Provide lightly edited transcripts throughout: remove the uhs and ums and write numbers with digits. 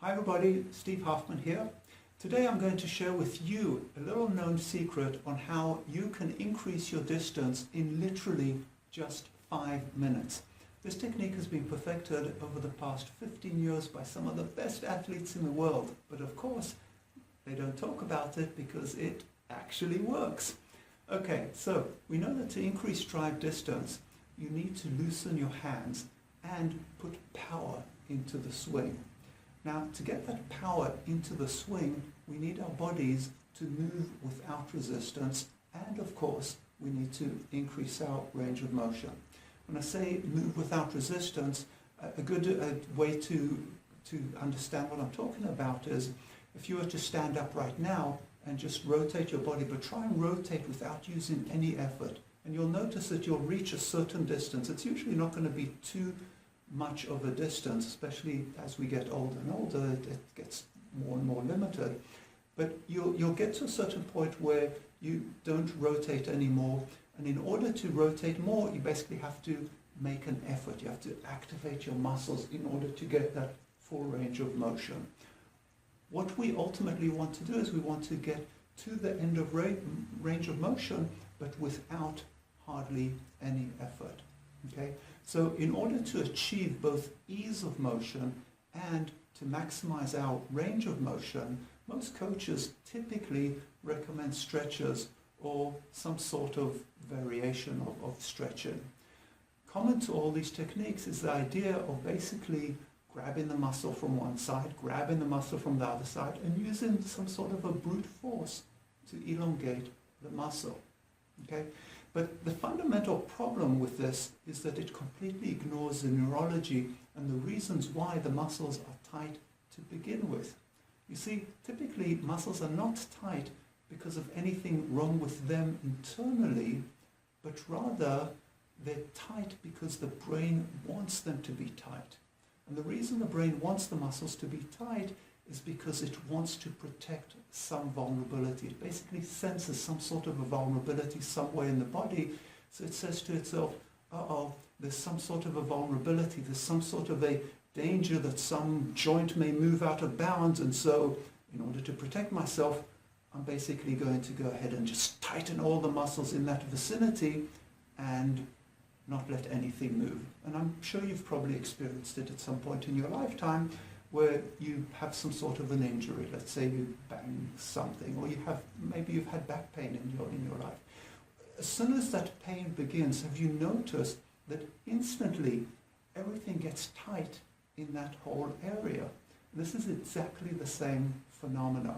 Hi everybody, Steve Hoffman here. Today I'm going to share with you a little known secret on how you can increase your distance in literally just 5 minutes. This technique has been perfected over the past 15 years by some of the best athletes in the world, but of course they don't talk about it because it actually works. Okay, so we know that to increase drive distance you need to loosen your hands and put power into the swing. Now, to get that power into the swing, we need our bodies to move without resistance, and of course, we need to increase our range of motion. When I say move without resistance, a good way to understand what I'm talking about is if you were to stand up right now and just rotate your body, but try and rotate without using any effort. And you'll notice that you'll reach a certain distance. It's usually not going to be too much of a distance, especially as we get older and older, it gets more and more limited. But you'll get to a certain point where you don't rotate anymore, and in order to rotate more, you basically have to make an effort. You have to activate your muscles in order to get that full range of motion. What we ultimately want to do is we want to get to the end of range of motion, but without hardly any effort. Okay? So in order to achieve both ease of motion and to maximize our range of motion, most coaches typically recommend stretches or some sort of variation of stretching. Common to all these techniques is the idea of basically grabbing the muscle from one side, grabbing the muscle from the other side, and using some sort of a brute force to elongate the muscle. Okay? But the fundamental problem with this is that it completely ignores the neurology and the reasons why the muscles are tight to begin with. You see, typically muscles are not tight because of anything wrong with them internally, but rather they're tight because the brain wants them to be tight. And the reason the brain wants the muscles to be tight is because it wants to protect some vulnerability. It basically senses some sort of a vulnerability somewhere in the body, so it says to itself, uh-oh, there's some sort of a vulnerability, there's some sort of a danger that some joint may move out of bounds, and so in order to protect myself, I'm basically going to go ahead and just tighten all the muscles in that vicinity and not let anything move. And I'm sure you've probably experienced it at some point in your lifetime where you have some sort of an injury. Let's say you bang something, or maybe you've had back pain in your life. As soon as that pain begins, have you noticed that instantly everything gets tight in that whole area? This is exactly the same phenomena.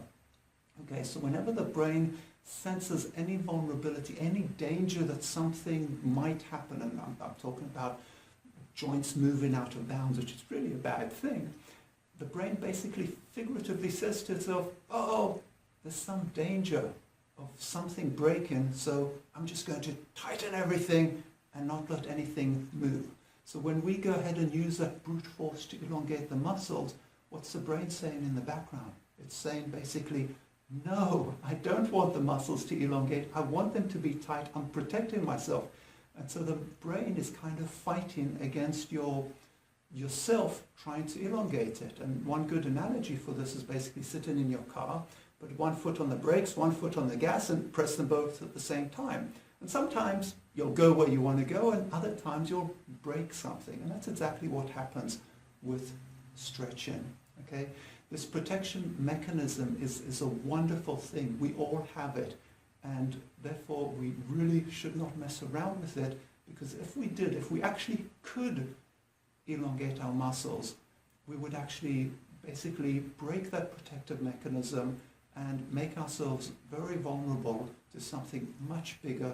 Okay, so whenever the brain senses any vulnerability, any danger that something might happen, and I'm talking about joints moving out of bounds, which is really a bad thing, the brain basically figuratively says to itself, oh, there's some danger of something breaking, so I'm just going to tighten everything and not let anything move. So when we go ahead and use that brute force to elongate the muscles, what's the brain saying in the background? It's saying basically, no, I don't want the muscles to elongate. I want them to be tight. I'm protecting myself. And so the brain is kind of fighting against yourself trying to elongate it. And one good analogy for this is basically sitting in your car, put one foot on the brakes, one foot on the gas, and press them both at the same time. And sometimes you'll go where you want to go, and other times you'll break something. And that's exactly what happens with stretching. Okay? This protection mechanism is a wonderful thing. We all have it. And therefore we really should not mess around with it, because if we actually could elongate our muscles, we would actually basically break that protective mechanism and make ourselves very vulnerable to something much bigger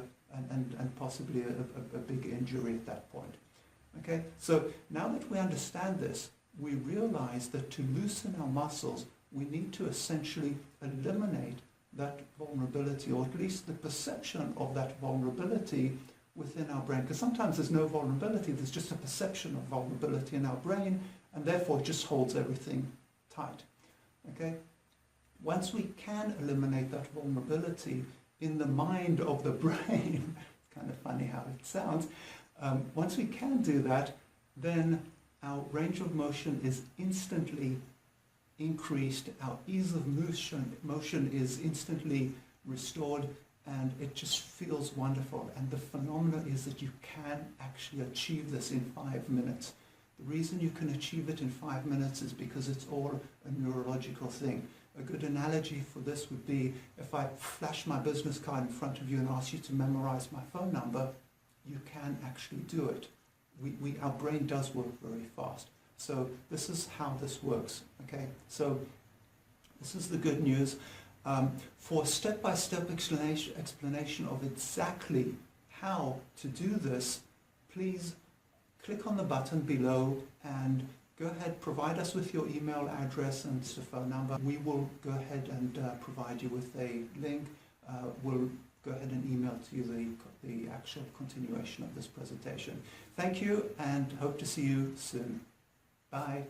and possibly a big injury at that point. Okay, so now that we understand this, we realize that to loosen our muscles, we need to essentially eliminate that vulnerability, or at least the perception of that vulnerability within our brain. Because sometimes there's no vulnerability, there's just a perception of vulnerability in our brain, and therefore it just holds everything tight. Okay? Once we can eliminate that vulnerability in the mind of the brain, it's kind of funny how it sounds, once we can do that, then our range of motion is instantly increased, our ease of motion is instantly restored, and it just feels wonderful. And the phenomenon is that you can actually achieve this in 5 minutes. The reason you can achieve it in 5 minutes is because it's all a neurological thing. A good analogy for this would be if I flash my business card in front of you and ask you to memorize my phone number, you can actually do it. Our brain does work very fast. So this is how this works, okay? So this is the good news. For a step-by-step explanation of exactly how to do this, please click on the button below and go ahead, provide us with your email address and phone number. We will go ahead and provide you with a link. We'll go ahead and email to you the actual continuation of this presentation. Thank you, and hope to see you soon. Bye.